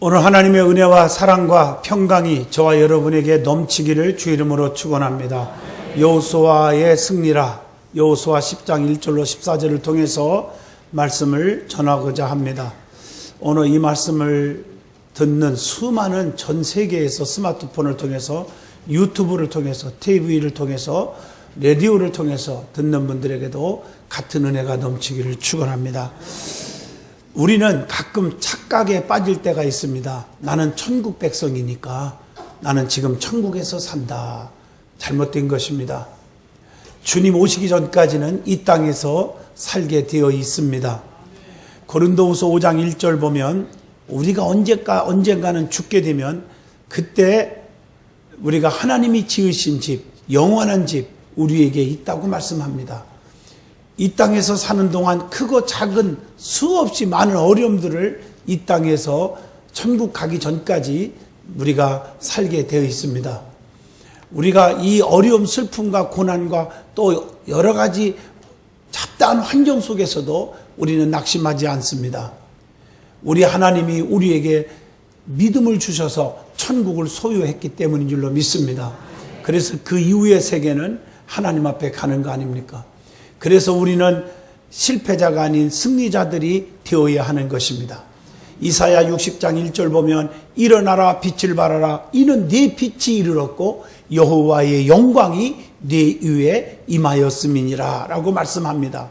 오늘 하나님의 은혜와 사랑과 평강이 저와 여러분에게 넘치기를 주 이름으로 축원합니다. 여호수아의 승리라, 여호수아 10장 1절로 14절을 통해서 말씀을 전하고자 합니다. 오늘 이 말씀을 듣는 수많은 전 세계에서 스마트폰을 통해서, 유튜브를 통해서, TV를 통해서, 라디오를 통해서 듣는 분들에게도 같은 은혜가 넘치기를 축원합니다. 우리는 가끔 착각에 빠질 때가 있습니다. 나는 천국 백성이니까 나는 지금 천국에서 산다. 잘못된 것입니다. 주님 오시기 전까지는 이 땅에서 살게 되어 있습니다. 고린도후서 5장 1절 보면 우리가 언젠가는 죽게 되면 그때 우리가 하나님이 지으신 집, 영원한 집 우리에게 있다고 말씀합니다. 이 땅에서 사는 동안 크고 작은 수없이 많은 어려움들을 이 땅에서 천국 가기 전까지 우리가 살게 되어 있습니다. 우리가 이 어려움, 슬픔과 고난과 또 여러 가지 잡다한 환경 속에서도 우리는 낙심하지 않습니다. 우리 하나님이 우리에게 믿음을 주셔서 천국을 소유했기 때문인 줄로 믿습니다. 그래서 그 이후의 세계는 하나님 앞에 가는 거 아닙니까? 그래서 우리는 실패자가 아닌 승리자들이 되어야 하는 것입니다. 이사야 60장 1절 보면 일어나라 빛을 발하라 이는 네 빛이 이르렀고 여호와의 영광이 네 위에 임하였음이니라 라고 말씀합니다.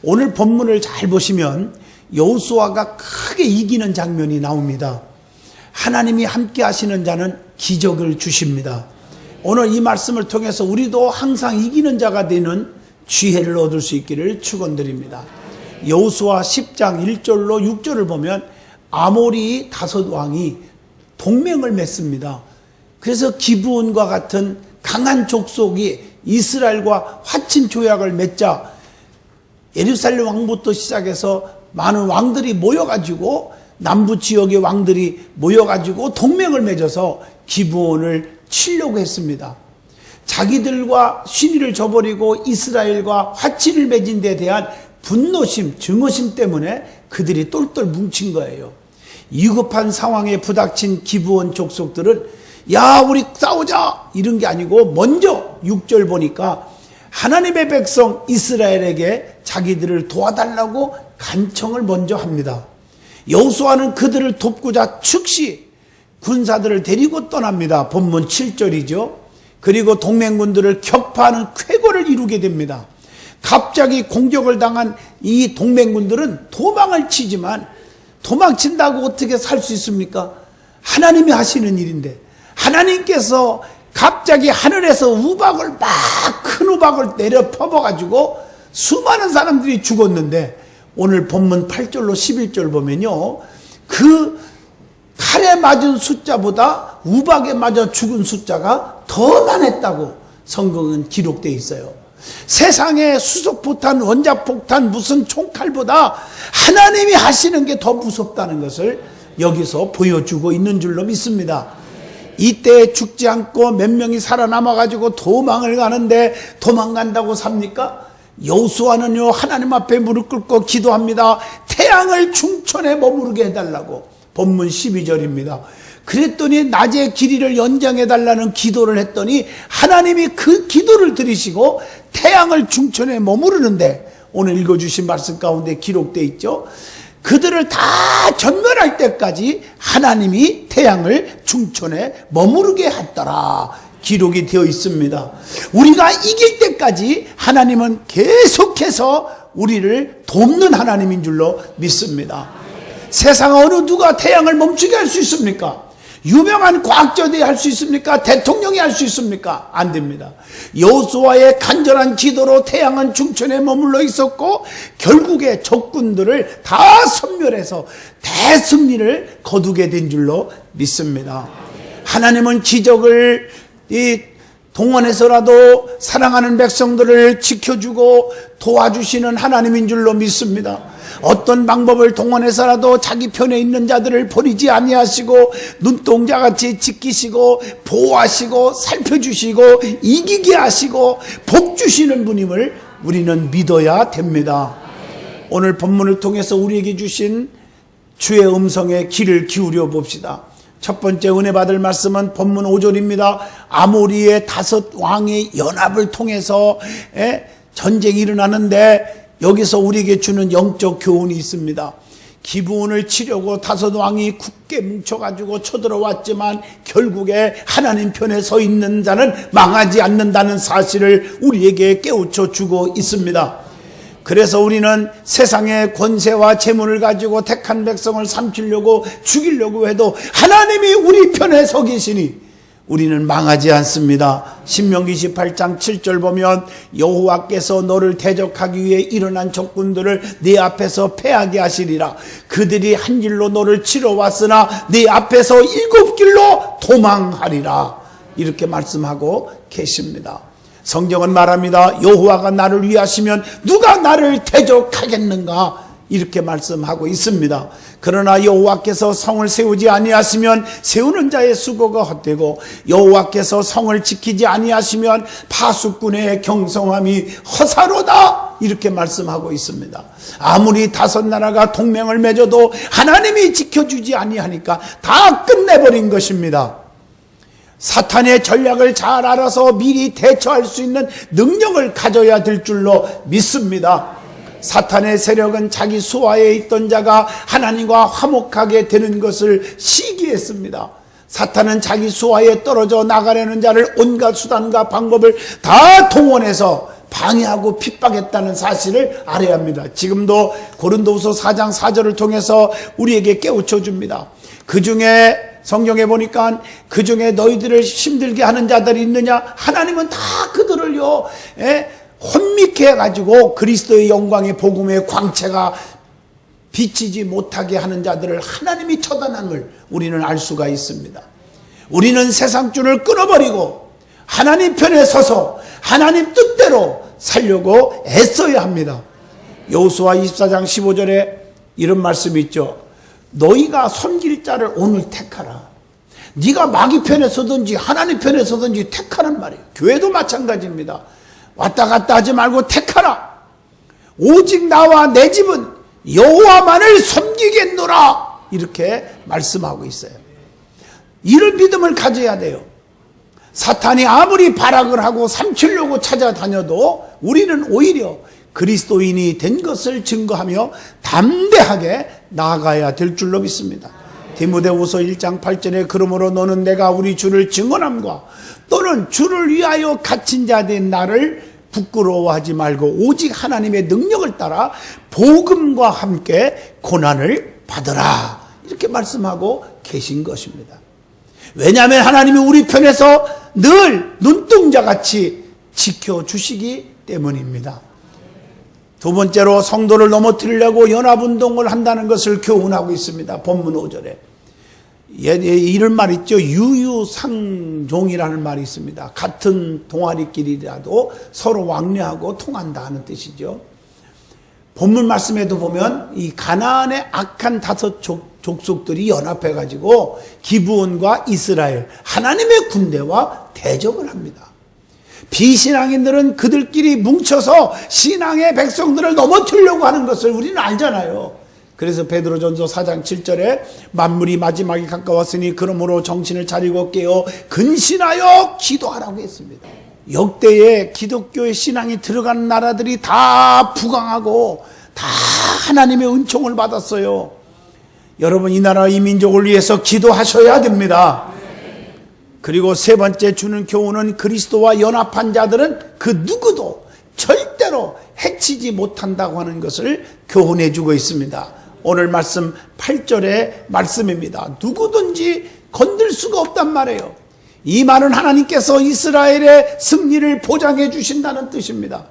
오늘 본문을 잘 보시면 여호수아가 크게 이기는 장면이 나옵니다. 하나님이 함께 하시는 자는 기적을 주십니다. 오늘 이 말씀을 통해서 우리도 항상 이기는 자가 되는 지혜를 얻을 수 있기를 축원드립니다. 여호수아 10장 1절로 6절을 보면 아모리 5왕이 동맹을 맺습니다. 그래서 기브온과 같은 강한 족속이 이스라엘과 화친 조약을 맺자 예루살렘 왕부터 시작해서 많은 왕들이 모여가지고 남부 지역의 왕들이 모여가지고 동맹을 맺어서 기브온을 치려고 했습니다. 자기들과 신의를 저버리고 이스라엘과 화친을 맺은 데 대한 분노심, 증오심 때문에 그들이 똘똘 뭉친 거예요. 위급한 상황에 부닥친 기브온 족속들은 야 우리 싸우자 이런 게 아니고 먼저 6절 보니까 하나님의 백성 이스라엘에게 자기들을 도와달라고 간청을 먼저 합니다. 여호수아는 그들을 돕고자 즉시 군사들을 데리고 떠납니다. 본문 7절이죠. 그리고 동맹군들을 격파하는 쾌거를 이루게 됩니다. 갑자기 공격을 당한 이 동맹군들은 도망을 치지만 도망친다고 어떻게 살 수 있습니까? 하나님이 하시는 일인데 하나님께서 갑자기 하늘에서 우박을 큰 우박을 내려 퍼버가지고 수많은 사람들이 죽었는데 오늘 본문 8절로 11절 보면요. 그 칼에 맞은 숫자보다 우박에 맞아 죽은 숫자가 더 많았다고 성경은 기록되어 있어요. 세상에 수소폭탄, 원자폭탄, 무슨 총칼보다 하나님이 하시는 게 더 무섭다는 것을 여기서 보여주고 있는 줄로 믿습니다. 이때 죽지 않고 몇 명이 살아남아가지고 도망을 가는데 도망간다고 삽니까? 여호수아는요 하나님 앞에 무릎 꿇고 기도합니다. 태양을 충천에 머무르게 해달라고. 본문 12절입니다. 그랬더니 낮에 길이를 연장해달라는 기도를 했더니 하나님이 그 기도를 들으시고 태양을 중천에 머무르는데 오늘 읽어주신 말씀 가운데 기록되어 있죠. 그들을 다 전멸할 때까지 하나님이 태양을 중천에 머무르게 했더라 기록이 되어 있습니다. 우리가 이길 때까지 하나님은 계속해서 우리를 돕는 하나님인 줄로 믿습니다. 세상 어느 누가 태양을 멈추게 할 수 있습니까? 유명한 과학자들이 할 수 있습니까? 대통령이 할 수 있습니까? 안 됩니다. 여호수아의 간절한 기도로 태양은 중천에 머물러 있었고 결국에 적군들을 다 섬멸해서 대승리를 거두게 된 줄로 믿습니다. 하나님은 기적을 동원해서라도 사랑하는 백성들을 지켜주고 도와주시는 하나님인 줄로 믿습니다. 어떤 방법을 동원해서라도 자기 편에 있는 자들을 버리지 아니하시고 눈동자같이 지키시고 보호하시고 살펴주시고 이기게 하시고 복 주시는 분임을 우리는 믿어야 됩니다. 오늘 본문을 통해서 우리에게 주신 주의 음성에 귀를 기울여 봅시다. 첫 번째 은혜 받을 말씀은 본문 5절입니다. 아모리의 5 왕의 연합을 통해서 전쟁이 일어나는데 여기서 우리에게 주는 영적 교훈이 있습니다. 기브온을 치려고 5 왕이 굳게 뭉쳐가지고 쳐들어왔지만 결국에 하나님 편에 서 있는 자는 망하지 않는다는 사실을 우리에게 깨우쳐 주고 있습니다. 그래서 우리는 세상의 권세와 재물을 가지고 택한 백성을 삼키려고 죽이려고 해도 하나님이 우리 편에 서 계시니 우리는 망하지 않습니다. 신명기 28장 7절 보면 여호와께서 너를 대적하기 위해 일어난 적군들을 네 앞에서 패하게 하시리라. 그들이 한 길로 너를 치러 왔으나 네 앞에서 7 길로 도망하리라. 이렇게 말씀하고 계십니다. 성경은 말합니다. 여호와가 나를 위하시면 누가 나를 대적하겠는가? 이렇게 말씀하고 있습니다. 그러나 여호와께서 성을 세우지 아니하시면 세우는 자의 수고가 헛되고 여호와께서 성을 지키지 아니하시면 파수꾼의 경성함이 허사로다. 이렇게 말씀하고 있습니다. 아무리 5 나라가 동맹을 맺어도 하나님이 지켜주지 아니하니까 다 끝내버린 것입니다. 사탄의 전략을 잘 알아서 미리 대처할 수 있는 능력을 가져야 될 줄로 믿습니다. 사탄의 세력은 자기 수하에 있던 자가 하나님과 화목하게 되는 것을 시기했습니다. 사탄은 자기 수하에 떨어져 나가려는 자를 온갖 수단과 방법을 다 동원해서 방해하고 핍박했다는 사실을 알아야 합니다. 지금도 고린도후서 4장 4절을 통해서 우리에게 깨우쳐 줍니다. 그 중에 성경에 보니까 그 중에 너희들을 힘들게 하는 자들이 있느냐? 하나님은 다 그들을요 혼미케 해가지고 그리스도의 영광의 복음의 광채가 비치지 못하게 하는 자들을 하나님이 처단함을 우리는 알 수가 있습니다. 우리는 세상줄을 끊어버리고 하나님 편에 서서 하나님 뜻대로 살려고 애써야 합니다. 여호수아 24장 15절에 이런 말씀이 있죠. 너희가 섬길 자를 오늘 택하라. 네가 마귀 편에 서든지 하나님 편에 서든지 택하란 말이에요. 교회도 마찬가지입니다. 왔다 갔다 하지 말고 택하라. 오직 나와 내 집은 여호와만을 섬기겠노라. 이렇게 말씀하고 있어요. 이런 믿음을 가져야 돼요. 사탄이 아무리 발악을 하고 삼키려고 찾아다녀도 우리는 오히려 그리스도인이 된 것을 증거하며 담대하게 나아가야 될 줄로 믿습니다. 디모데후서 1장 8절에 그러므로 너는 내가 우리 주를 증언함과 또는 주를 위하여 갇힌 자 된 나를 부끄러워하지 말고 오직 하나님의 능력을 따라 복음과 함께 고난을 받으라. 이렇게 말씀하고 계신 것입니다. 왜냐하면 하나님이 우리 편에서 늘 눈동자같이 지켜주시기 때문입니다. 두 번째로 성도를 넘어뜨리려고 연합운동을 한다는 것을 교훈하고 있습니다. 본문 5절에 이런 말 있죠. 유유상종이라는 말이 있습니다. 같은 동아리끼리라도 서로 왕래하고 통한다 하는 뜻이죠. 본문 말씀에도 보면 이 가나안의 악한 5 족속들이 연합해가지고 기브온과 이스라엘 하나님의 군대와 대적을 합니다. 비신앙인들은 그들끼리 뭉쳐서 신앙의 백성들을 넘어뜨리려고 하는 것을 우리는 알잖아요. 그래서 베드로전서 4장 7절에 만물이 마지막이 가까웠으니 그러므로 정신을 차리고 깨어 근신하여 기도하라고 했습니다. 역대에 기독교의 신앙이 들어간 나라들이 다 부강하고 다 하나님의 은총을 받았어요. 여러분 이 나라 이 민족을 위해서 기도하셔야 됩니다. 그리고 세 번째 주는 교훈은 그리스도와 연합한 자들은 그 누구도 절대로 해치지 못한다고 하는 것을 교훈해 주고 있습니다. 오늘 말씀 8절의 말씀입니다. 누구든지 건들 수가 없단 말이에요. 이 말은 하나님께서 이스라엘의 승리를 보장해 주신다는 뜻입니다.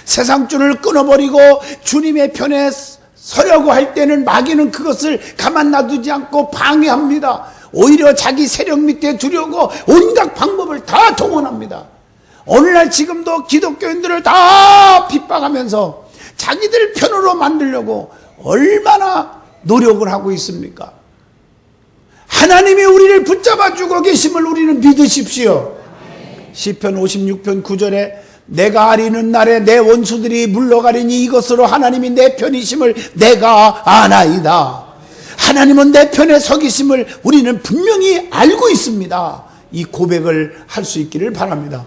세상줄을 끊어버리고 주님의 편에 서려고 할 때는 마귀는 그것을 가만 놔두지 않고 방해합니다. 오히려 자기 세력 밑에 두려고 온갖 방법을 다 동원합니다. 오늘날 지금도 기독교인들을 다 핍박하면서 자기들 편으로 만들려고 얼마나 노력을 하고 있습니까? 하나님이 우리를 붙잡아주고 계심을 우리는 믿으십시오. 시편 56편 9절에 내가 아리는 날에 내 원수들이 물러가리니 이것으로 하나님이 내 편이심을 내가 아나이다. 하나님은 내 편에 서 계심을 우리는 분명히 알고 있습니다. 이 고백을 할 수 있기를 바랍니다.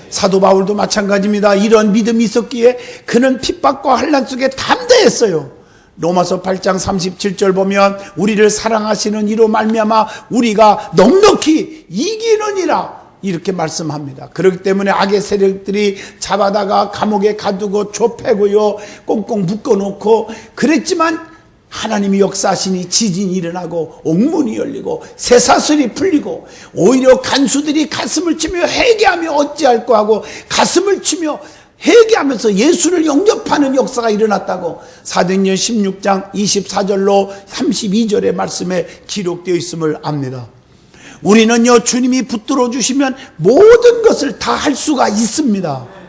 사도 바울도 마찬가지입니다. 이런 믿음이 있었기에 그는 핍박과 환난 속에 담대했어요. 로마서 8장 37절 보면 우리를 사랑하시는 이로 말미암아 우리가 넉넉히 이기느니라 이렇게 말씀합니다. 그렇기 때문에 악의 세력들이 잡아다가 감옥에 가두고 좁혀고요, 꽁꽁 묶어놓고 그랬지만 하나님이 역사하시니 지진이 일어나고 옥문이 열리고 쇠사슬이 풀리고 오히려 간수들이 가슴을 치며 회개하며 어찌할꼬 하고 가슴을 치며 회개하면서 예수를 영접하는 역사가 일어났다고 사도행전 16장 24절로 32절의 말씀에 기록되어 있음을 압니다. 우리는요, 주님이 붙들어 주시면 모든 것을 다 할 수가 있습니다.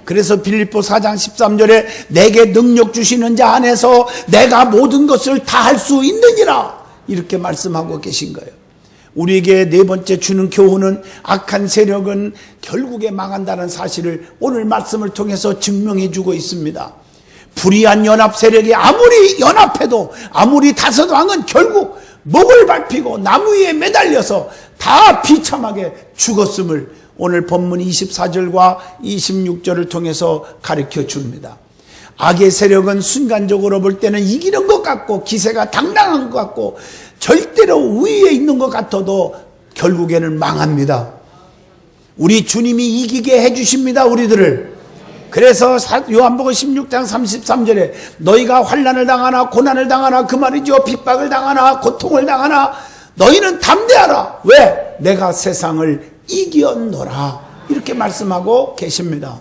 그래서 빌립보 4장 13절에 내게 능력 주시는 자 안에서 내가 모든 것을 다 할 수 있느니라 이렇게 말씀하고 계신 거예요. 우리에게 네 번째 주는 교훈은 악한 세력은 결국에 망한다는 사실을 오늘 말씀을 통해서 증명해 주고 있습니다. 불의한 연합 세력이 아무리 연합해도 아무리 다섯왕은 결국 목을 밟히고 나무 위에 매달려서 다 비참하게 죽었음을 오늘 본문 24절과 26절을 통해서 가르쳐 줍니다. 악의 세력은 순간적으로 볼 때는 이기는 것 같고 기세가 당당한 것 같고 절대로 우위에 있는 것 같아도 결국에는 망합니다. 우리 주님이 이기게 해주십니다, 우리들을. 그래서 요한복음 16장 33절에 너희가 환난을 당하나 고난을 당하나, 그 말이죠, 핍박을 당하나 고통을 당하나 너희는 담대하라. 왜? 내가 세상을 이겼노라. 이렇게 말씀하고 계십니다.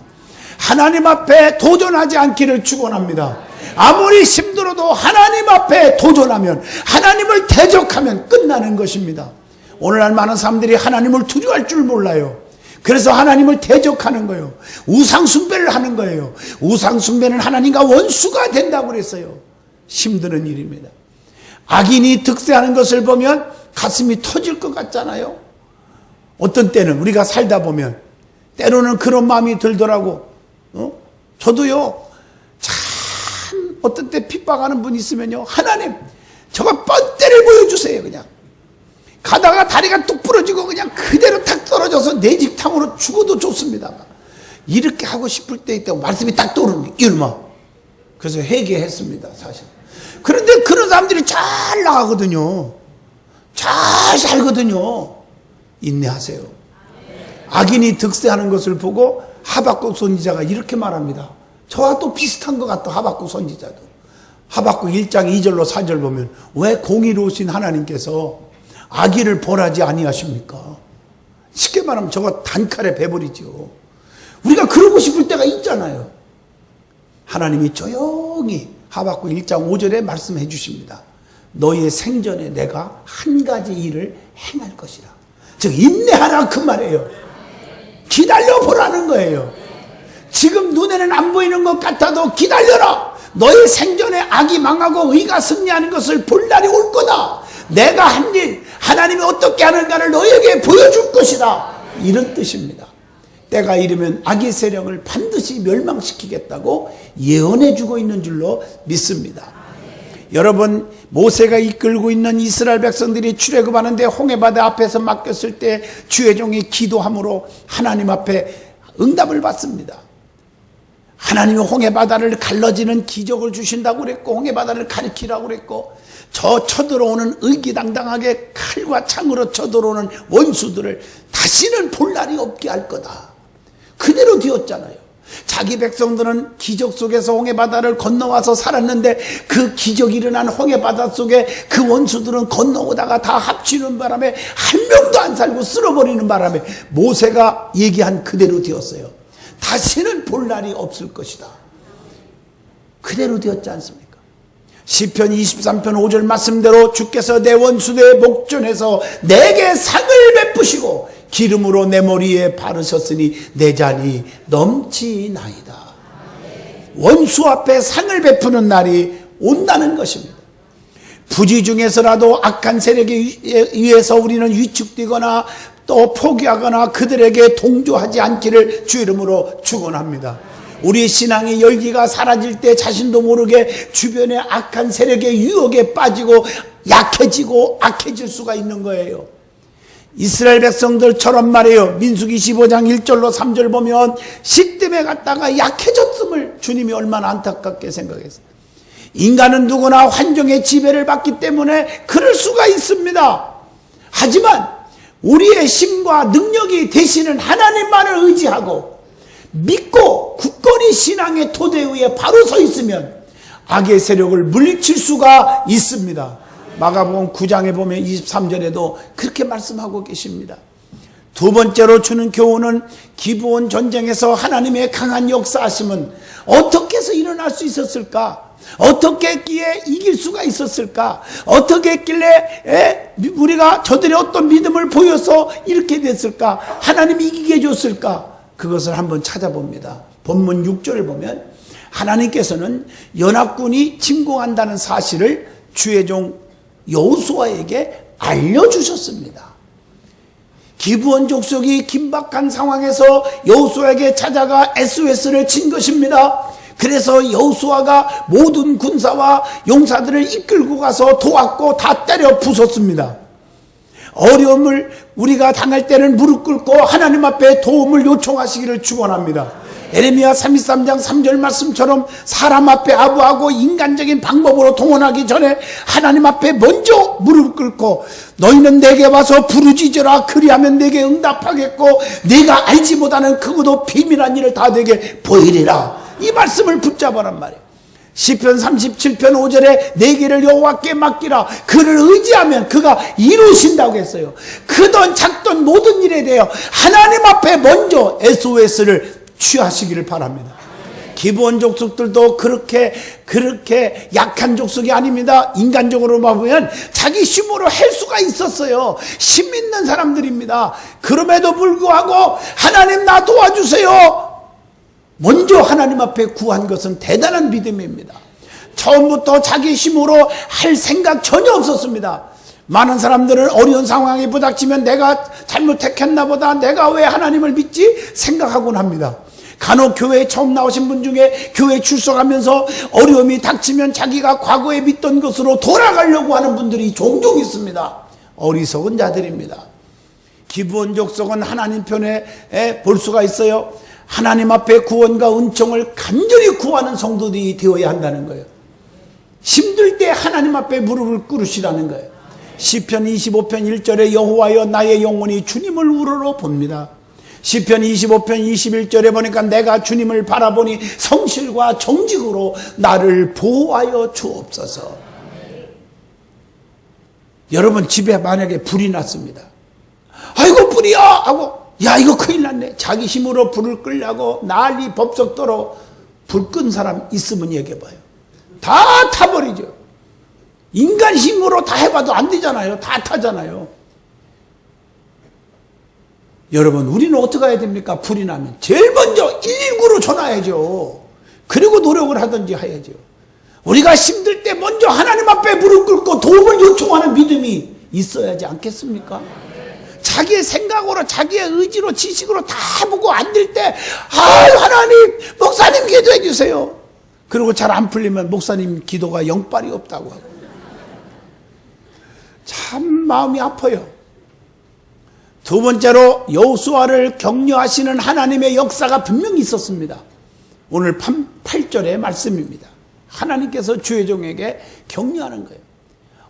하나님 앞에 도전하지 않기를 축원합니다. 아무리 힘들어도 하나님 앞에 도전하면, 하나님을 대적하면 끝나는 것입니다. 오늘날 많은 사람들이 하나님을 두려워할 줄 몰라요. 그래서 하나님을 대적하는 거예요. 우상숭배를 하는 거예요. 우상숭배는 하나님과 원수가 된다고 그랬어요. 힘드는 일입니다. 악인이 득세하는 것을 보면 가슴이 터질 것 같잖아요. 어떤 때는 우리가 살다 보면 때로는 그런 마음이 들더라고. 저도요, 참 어떤 때 핍박하는 분 있으면요, 하나님 저거 뻔때를 보여주세요. 그냥 가다가 다리가 뚝 부러지고 그냥 그대로 탁 떨어져서 내 직탕으로 죽어도 좋습니다. 이렇게 하고 싶을 때 있다고 말씀이 딱 떠오르는 게 이놈아. 그래서 회개했습니다, 사실. 그런데 그런 사람들이 잘 나가거든요. 잘 살거든요. 인내하세요. 악인이 득세하는 것을 보고 하박국 선지자가 이렇게 말합니다. 저와 또 비슷한 것 같다, 하박국 선지자도. 하박국 1장 2절로 4절 보면 왜 공의로우신 하나님께서 악인을 벌하지 아니하십니까? 쉽게 말하면 저거 단칼에 베버리죠. 우리가 그러고 싶을 때가 있잖아요. 하나님이 조용히 하박국 1장 5절에 말씀해 주십니다. 너희의 생전에 내가 한 가지 일을 행할 것이라. 즉 인내하라 그 말이에요. 기다려보라는 거예요. 지금 눈에는 안 보이는 것 같아도 기다려라. 너의 생전에 악이 망하고 의가 승리하는 것을 볼 날이 올 거다. 내가 한 일, 하나님이 어떻게 하는가를 너에게 보여줄 것이다. 이런 뜻입니다. 때가 이르면 악의 세력을 반드시 멸망시키겠다고 예언해주고 있는 줄로 믿습니다. 여러분, 모세가 이끌고 있는 이스라엘 백성들이 출애굽하는데 홍해바다 앞에서 맡겼을 때 주의 종이 기도함으로 하나님 앞에 응답을 받습니다. 하나님이 홍해바다를 갈라지는 기적을 주신다고 그랬고, 홍해바다를 가리키라고 그랬고, 저 쳐들어오는 의기당당하게 칼과 창으로 쳐들어오는 원수들을 다시는 볼 날이 없게 할 거다. 그대로 되었잖아요. 자기 백성들은 기적 속에서 홍해바다를 건너와서 살았는데 그 기적이 일어난 홍해바다 속에 그 원수들은 건너오다가 다 합치는 바람에 한 명도 안 살고 쓸어버리는 바람에 모세가 얘기한 그대로 되었어요. 다시는 볼 날이 없을 것이다. 그대로 되었지 않습니까? 시편 23편 5절 말씀대로 주께서 내 원수의 목전에서 내게 상을 베푸시고 기름으로 내 머리에 바르셨으니 내 잔이 넘치나이다. 원수 앞에 상을 베푸는 날이 온다는 것입니다. 부지 중에서라도 악한 세력에 의해서 우리는 위축되거나 또 포기하거나 그들에게 동조하지 않기를 주 이름으로 축원합니다. 우리 신앙의 열기가 사라질 때 자신도 모르게 주변의 악한 세력의 유혹에 빠지고 약해지고 악해질 수가 있는 거예요. 이스라엘 백성들처럼 말이에요. 민수기 15장 1절로 3절 보면 시 때문에 갔다가 약해졌음을 주님이 얼마나 안타깝게 생각했어요. 인간은 누구나 환경의 지배를 받기 때문에 그럴 수가 있습니다. 하지만 우리의 힘과 능력이 되시는 하나님만을 의지하고 믿고 굳건히 신앙의 토대 위에 바로 서 있으면 악의 세력을 물리칠 수가 있습니다. 마가복음 9장에 보면 23절에도 그렇게 말씀하고 계십니다. 두 번째로 주는 교훈은 기브온 전쟁에서 하나님의 강한 역사하심은 어떻게 해서 일어날 수 있었을까? 어떻게 했기에 이길 수가 있었을까? 어떻게 했길래 우리가 저들의 어떤 믿음을 보여서 이렇게 됐을까? 하나님이 이기게 해줬을까? 그것을 한번 찾아봅니다. 본문 6절을 보면 하나님께서는 연합군이 침공한다는 사실을 주의 종 여호수아에게 알려주셨습니다. 기브온 족속이 긴박한 상황에서 여호수아에게 찾아가 SOS를 친 것입니다. 그래서 여호수아가 모든 군사와 용사들을 이끌고 가서 도왔고 다 때려 부쉈습니다. 어려움을 우리가 당할 때는 무릎 꿇고 하나님 앞에 도움을 요청하시기를 축원합니다. 에레미야 33장 3절 말씀처럼 사람 앞에 아부하고 인간적인 방법으로 동원하기 전에 하나님 앞에 먼저 무릎 꿇고 너희는 내게 와서 부르짖으라 그리하면 내게 응답하겠고 내가 알지 못하는 크고도 비밀한 일을 다 내게 보이리라. 이 말씀을 붙잡아란 말이에요. 시편 37편 5절에 내 길을 여호와께 맡기라. 그를 의지하면 그가 이루신다고 했어요. 크던 작던 모든 일에 대하여 하나님 앞에 먼저 SOS를 취하시기를 바랍니다. 기브온 족속들도 그렇게 약한 족속이 아닙니다. 인간적으로 보면 자기 힘으로 할 수가 있었어요. 힘 있는 사람들입니다. 그럼에도 불구하고 하나님 나 도와주세요. 먼저 하나님 앞에 구한 것은 대단한 믿음입니다. 처음부터 자기 힘으로 할 생각 전혀 없었습니다. 많은 사람들은 어려운 상황에 부닥치면 내가 잘못했나 보다, 내가 왜 하나님을 믿지 생각하곤 합니다. 간혹 교회에 처음 나오신 분 중에 교회 출석하면서 어려움이 닥치면 자기가 과거에 믿던 것으로 돌아가려고 하는 분들이 종종 있습니다. 어리석은 자들입니다. 기브온 족속은 하나님 편에 볼 수가 있어요. 하나님 앞에 구원과 은총을 간절히 구하는 성도들이 되어야 한다는 거예요. 힘들 때 하나님 앞에 무릎을 꿇으시라는 거예요. 시편 25편 1절에 여호와여 나의 영혼이 주님을 우러러 봅니다. 시편 25편 21절에 보니까 내가 주님을 바라보니 성실과 정직으로 나를 보호하여 주옵소서. 여러분 집에 만약에 불이 났습니다. 아이고 불이야 하고 야 이거 큰일 났네. 자기 힘으로 불을 끄려고 난리 법석도로 불 끈 사람 있으면 얘기해봐요. 다 타버리죠. 인간 힘으로 다 해봐도 안 되잖아요. 다 타잖아요. 여러분 우리는 어떻게 해야 됩니까? 불이 나면 제일 먼저 119로 전화해야죠. 그리고 노력을 하든지 해야죠. 우리가 힘들 때 먼저 하나님 앞에 무릎 꿇고 도움을 요청하는 믿음이 있어야지 않겠습니까? 자기의 생각으로 자기의 의지로 지식으로 다 해보고 안 될 때 하나님 목사님 기도해 주세요. 그리고 잘 안 풀리면 목사님 기도가 영빨이 없다고 하고 참 마음이 아파요. 두 번째로 여호수아를 격려하시는 하나님의 역사가 분명히 있었습니다. 오늘 8절의 말씀입니다. 하나님께서 주의 종에게 격려하는 거예요.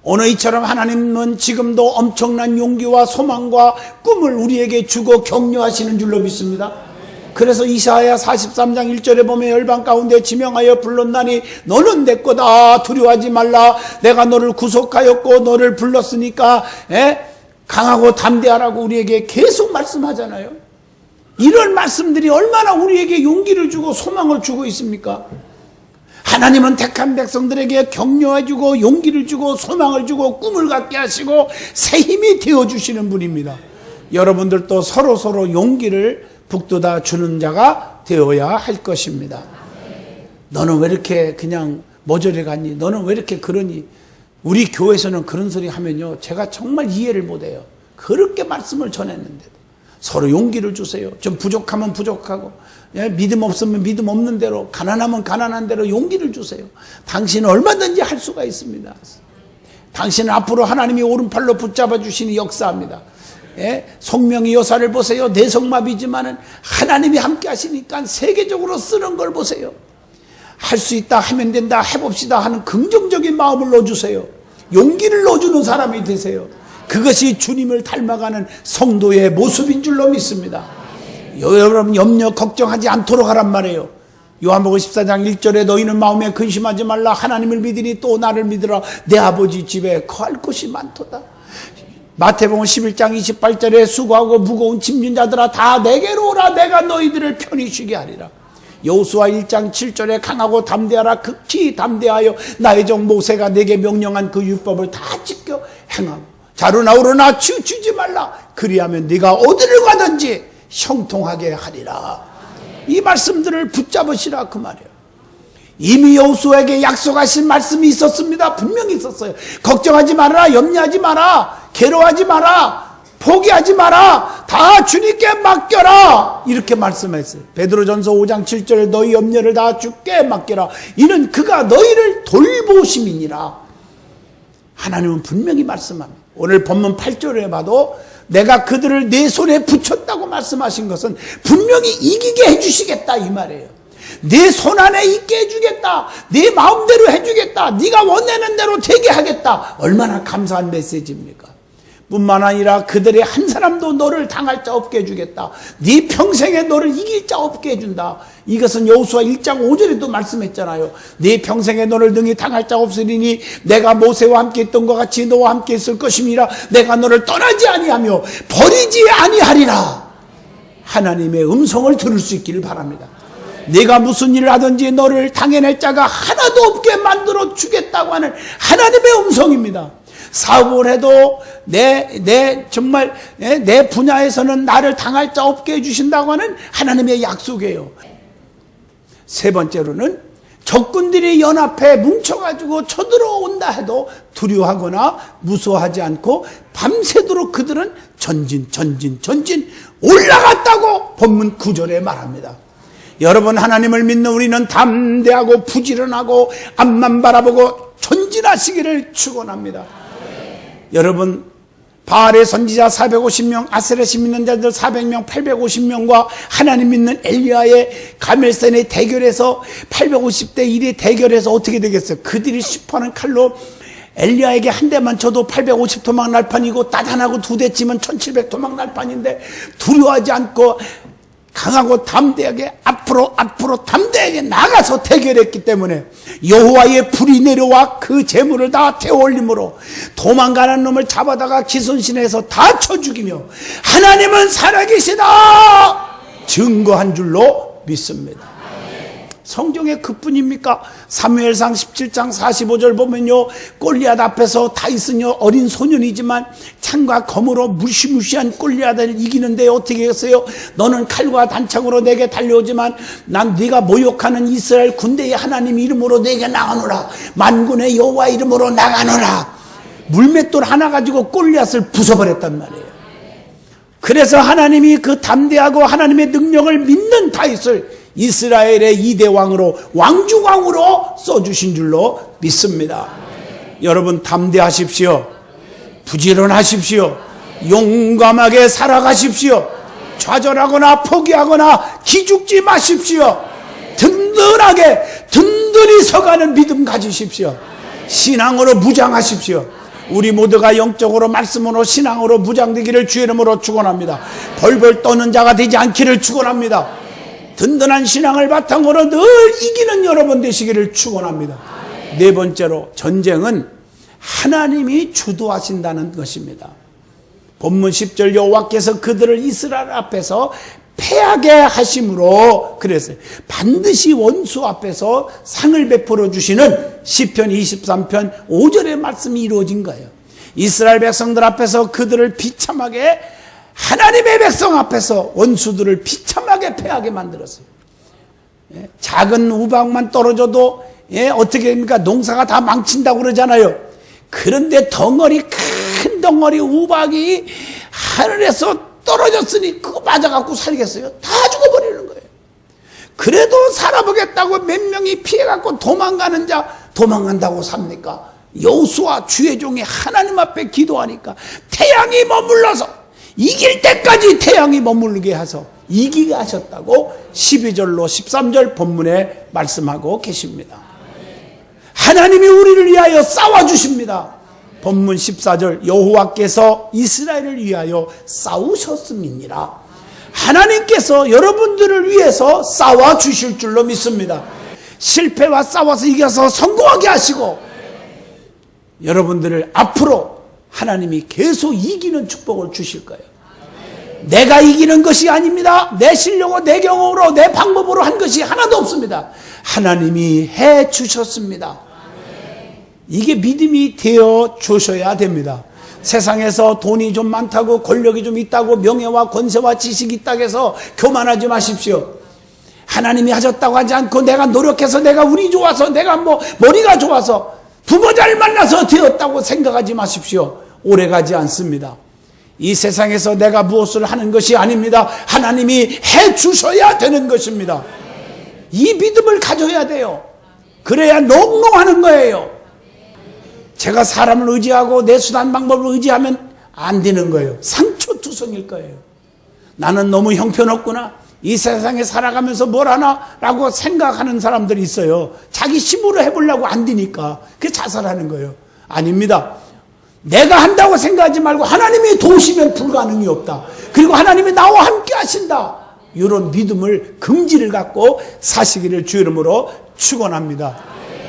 오늘 이처럼 하나님은 지금도 엄청난 용기와 소망과 꿈을 우리에게 주고 격려하시는 줄로 믿습니다. 그래서 이사야 43장 1절에 보면 열방 가운데 지명하여 불렀나니 너는 내 거다 두려워하지 말라. 내가 너를 구속하였고 너를 불렀으니까 강하고 담대하라고 우리에게 계속 말씀하잖아요. 이런 말씀들이 얼마나 우리에게 용기를 주고 소망을 주고 있습니까? 하나님은 택한 백성들에게 격려해주고 용기를 주고 소망을 주고 꿈을 갖게 하시고 새 힘이 되어주시는 분입니다. 여러분들도 서로 용기를 북돋아 주는 자가 되어야 할 것입니다. 너는 왜 이렇게 그냥 모조리 갔니? 너는 왜 이렇게 그러니? 우리 교회에서는 그런 소리 하면요 제가 정말 이해를 못해요. 그렇게 말씀을 전했는데도 서로 용기를 주세요. 좀 부족하면 부족하고 믿음 없으면 믿음 없는 대로 가난하면 가난한 대로 용기를 주세요. 당신은 얼마든지 할 수가 있습니다. 당신은 앞으로 하나님이 오른팔로 붙잡아 주시니 역사합니다. 예? 송명희 여사를 보세요. 내성마비지만은 하나님이 함께 하시니까 세계적으로 쓰는 걸 보세요. 할 수 있다, 하면 된다, 해봅시다 하는 긍정적인 마음을 넣어주세요. 용기를 넣어주는 사람이 되세요. 그것이 주님을 닮아가는 성도의 모습인 줄로 믿습니다. 여러분 염려 걱정하지 않도록 하란 말이에요. 요한복음 14장 1절에 너희는 마음에 근심하지 말라. 하나님을 믿으니 또 나를 믿으라. 내 아버지 집에 거할 곳이 많도다. 마태복음 11장 28절에 수고하고 무거운 짐진 자들아 다 내게로 오라. 내가 너희들을 편히 쉬게 하리라. 여호수아 1장 7절에 강하고 담대하라. 극히 담대하여 나의 종 모세가 내게 명령한 그 율법을 다 지켜 행하고 자루나 우루나 치우치지 말라. 그리하면 네가 어디를 가든지 형통하게 하리라. 이 말씀들을 붙잡으시라 그 말이에요. 이미 여호수아에게 약속하신 말씀이 있었습니다. 분명히 있었어요. 걱정하지 마라. 염려하지 마라. 괴로워하지 마라. 포기하지 마라. 다 주님께 맡겨라. 이렇게 말씀했어요. 베드로전서 5장 7절에 너희 염려를 다 주께 맡겨라. 이는 그가 너희를 돌보심이니라. 하나님은 분명히 말씀합니다. 오늘 본문 8절에 봐도 내가 그들을 내 손에 붙였다고 말씀하신 것은 분명히 이기게 해주시겠다 이 말이에요. 내 손 안에 있게 해주겠다. 네 마음대로 해주겠다. 네가 원하는 대로 되게 하겠다. 얼마나 감사한 메시지입니까? 뿐만 아니라 그들의 한 사람도 너를 당할 자 없게 해주겠다. 네 평생에 너를 이길 자 없게 해준다. 이것은 여호수아 1장 5절에도 말씀했잖아요. 네 평생에 너를 능히 당할 자 없으리니 내가 모세와 함께 있던 것 같이 너와 함께 있을 것임이라. 내가 너를 떠나지 아니하며 버리지 아니하리라. 하나님의 음성을 들을 수 있기를 바랍니다. 네가 무슨 일을 하든지 너를 당해낼 자가 하나도 없게 만들어 주겠다고 하는 하나님의 음성입니다. 사업을 해도 정말 내 분야에서는 나를 당할 자 없게 해주신다고 하는 하나님의 약속이에요. 세 번째로는 적군들이 연합해 뭉쳐가지고 쳐들어온다 해도 두려워하거나 무서워하지 않고 밤새도록 그들은 전진 올라갔다고 본문 9절에 말합니다. 여러분, 하나님을 믿는 우리는 담대하고 부지런하고 앞만 바라보고 전진하시기를 축원합니다. 여러분, 바알의 선지자 450명, 아세렛이 믿는 자들 400명, 850명과 하나님 믿는 엘리야의 가멜산의 대결에서 850대 1의 대결에서 어떻게 되겠어요? 그들이 슈퍼하는 칼로 엘리야에게 한 대만 쳐도 850 도망 날판이고 따단하고 두 대 치면 1700 도망 날판인데 두려워하지 않고 강하고 담대하게 앞으로 담대하게 나가서 대결했기 때문에 여호와의 불이 내려와 그 재물을 다 태워 올림으로 도망가는 놈을 잡아다가 기손신에서 다 쳐 죽이며 하나님은 살아계시다 증거한 줄로 믿습니다. 성경에 그뿐입니까? 사무엘상 17장 45절 보면요, 골리앗 앞에서 다윗은요 어린 소년이지만 창과 검으로 무시무시한 골리앗을 이기는데 어떻게 했어요? 너는 칼과 단창으로 내게 달려오지만 난 네가 모욕하는 이스라엘 군대의 하나님 이름으로 내게 나가노라. 만군의 여호와 이름으로 나가노라. 물맷돌 하나 가지고 골리앗을 부숴버렸단 말이에요. 그래서 하나님이 그 담대하고 하나님의 능력을 믿는 다윗을 이스라엘의 2대 왕으로 왕중왕으로 써주신 줄로 믿습니다. 여러분, 담대하십시오. 부지런하십시오. 용감하게 살아가십시오. 좌절하거나 포기하거나 기죽지 마십시오. 든든히 서가는 믿음 가지십시오. 신앙으로 무장하십시오. 우리 모두가 영적으로 말씀으로 신앙으로 무장되기를 주의 이름으로 축원합니다. 벌벌 떠는 자가 되지 않기를 축원합니다. 든든한 신앙을 바탕으로 늘 이기는 여러분 되시기를 축원합니다. 네 번째로, 전쟁은 하나님이 주도하신다는 것입니다. 본문 10절 여호와께서 그들을 이스라엘 앞에서 패하게 하심으로, 그래서 반드시 원수 앞에서 상을 베풀어 주시는 시편 23편 5절의 말씀이 이루어진 거예요. 이스라엘 백성들 앞에서 그들을 비참하게, 하나님의 백성 앞에서 원수들을 비참하게 패하게 만들었어요. 작은 우박만 떨어져도 어떻게 됩니까? 농사가 다 망친다고 그러잖아요. 그런데 큰 덩어리 우박이 하늘에서 떨어졌으니 그거 맞아갖고 살겠어요? 다 죽어버리는 거예요. 그래도 살아보겠다고 몇 명이 피해갖고 도망가는 자 도망간다고 삽니까? 여호수아 주의 종이 하나님 앞에 기도하니까 태양이 머물러서 이길 때까지 태양이 머물게 하셔서 이기게 하셨다고 12절로 13절 본문에 말씀하고 계십니다. 하나님이 우리를 위하여 싸워주십니다. 본문 14절 여호와께서 이스라엘을 위하여 싸우셨음이니라. 하나님께서 여러분들을 위해서 싸워주실 줄로 믿습니다. 실패와 싸워서 이겨서 성공하게 하시고 여러분들을 앞으로 하나님이 계속 이기는 축복을 주실 거예요. 내가 이기는 것이 아닙니다. 내 실력으로, 내 경험으로, 내 방법으로 한 것이 하나도 없습니다. 하나님이 해 주셨습니다. 이게 믿음이 되어 주셔야 됩니다. 세상에서 돈이 좀 많다고, 권력이 좀 있다고, 명예와 권세와 지식이 있다고 해서 교만하지 마십시오. 하나님이 하셨다고 하지 않고 내가 노력해서, 내가 운이 좋아서, 내가 머리가 좋아서, 부모 잘 만나서 되었다고 생각하지 마십시오. 오래가지 않습니다. 이 세상에서 내가 무엇을 하는 것이 아닙니다. 하나님이 해 주셔야 되는 것입니다. 이 믿음을 가져야 돼요. 그래야 농농하는 거예요. 제가 사람을 의지하고 내 수단 방법을 의지하면 안 되는 거예요. 상처투성일 거예요. 나는 너무 형편없구나, 이 세상에 살아가면서 뭘 하나 라고 생각하는 사람들이 있어요. 자기 힘으로 해보려고 안 되니까 그게 자살하는 거예요. 아닙니다. 내가 한다고 생각하지 말고 하나님이 도우시면 불가능이 없다. 그리고 하나님이 나와 함께 하신다. 이런 믿음을, 긍지를 갖고 사시기를 주 이름으로 축원합니다.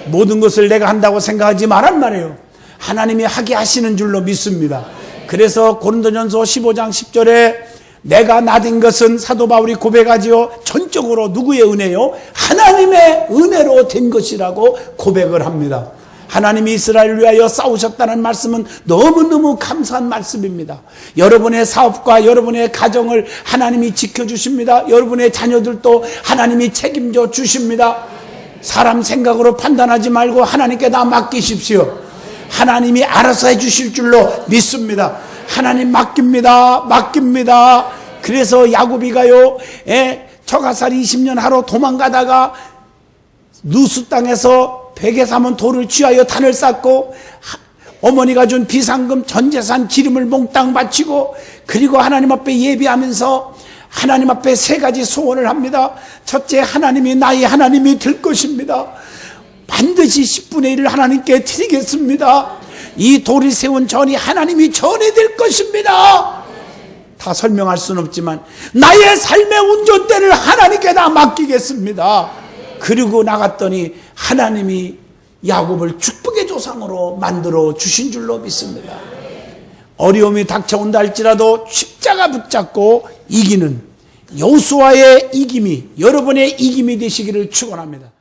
모든 것을 내가 한다고 생각하지 말란 말이에요. 하나님이 하게 하시는 줄로 믿습니다. 그래서 고린도전서 15장 10절에 내가 나된 것은 사도 바울이 고백하지요. 전적으로 누구의 은혜요? 하나님의 은혜로 된 것이라고 고백을 합니다. 하나님이 이스라엘을 위하여 싸우셨다는 말씀은 너무너무 감사한 말씀입니다. 여러분의 사업과 여러분의 가정을 하나님이 지켜주십니다. 여러분의 자녀들도 하나님이 책임져 주십니다. 사람 생각으로 판단하지 말고 하나님께 다 맡기십시오. 하나님이 알아서 해주실 줄로 믿습니다. 하나님 맡깁니다. 그래서 야곱이가요, 처가살 20년 하러 도망가다가 누수 땅에서 베개 삼은 돌을 취하여 단을 쌓고 어머니가 준 비상금 전 재산 기름을 몽땅 바치고, 그리고 하나님 앞에 예비하면서 하나님 앞에 세 가지 소원을 합니다. 첫째, 하나님이 나의 하나님이 될 것입니다. 반드시 10분의 1을 하나님께 드리겠습니다. 이 돌이 세운 전이 하나님이 전이 될 것입니다. 다 설명할 수는 없지만 나의 삶의 운전대를 하나님께 다 맡기겠습니다. 그리고 나갔더니 하나님이 야곱을 축복의 조상으로 만들어 주신 줄로 믿습니다. 어려움이 닥쳐온다 할지라도 십자가 붙잡고 이기는 여호수아의 이김이 여러분의 이김이 되시기를 축원합니다.